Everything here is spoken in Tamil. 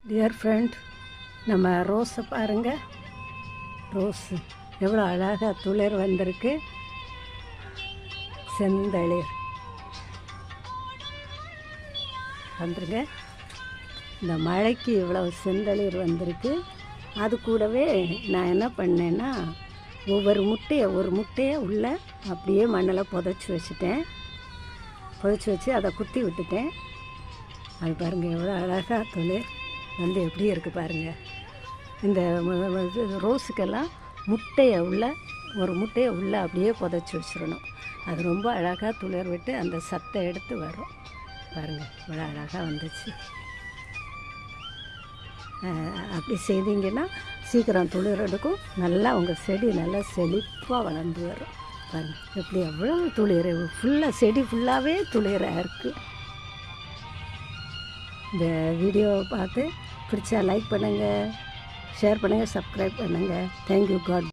டியர் ஃப்ரெண்ட், நம்ம ரோஸை பாருங்கள். ரோஸு எவ்வளோ அழகாக துளிர் வந்திருக்கு. செந்தளிர் வந்துருங்க. இந்த மழைக்கு இவ்வளோ செந்தளிர் வந்திருக்கு. அது கூடவே நான் என்ன பண்ணேன்னா, ஒரு முட்டையை உள்ளே அப்படியே மண்ணில் புதைச்சி வச்சுட்டேன். புதைச்சி வச்சு அதை குத்தி விட்டுட்டேன். அது பாருங்கள் எவ்வளோ அழகாக துளிர் வந்து எப்படி இருக்குது பாருங்கள். இந்த ரோஸுக்கெல்லாம் ஒரு முட்டையை உள்ளே அப்படியே புதைச்சி வச்சிடணும். அது ரொம்ப அழகாக துளிர் விட்டு அந்த சத்தை எடுத்து வரும். பாருங்கள் இவ்வளோ அழகாக வந்துச்சு. அப்படி செய்தீங்கன்னா சீக்கிரம் துளிர் எடுக்கும். நல்லா உங்கள் செடி நல்லா செழிப்பாக வளர்ந்து வரும். பாருங்கள் எப்படி எவ்வளோ துளிர், ஃபுல்லாக செடி ஃபுல்லாகவே துளிராக இருக்குது. இந்த வீடியோவை பார்த்து பிடிச்சா லைக் பண்ணுங்கள், ஷேர் பண்ணுங்கள், சப்ஸ்கிரைப் பண்ணுங்கள். தேங்க்யூ. காட்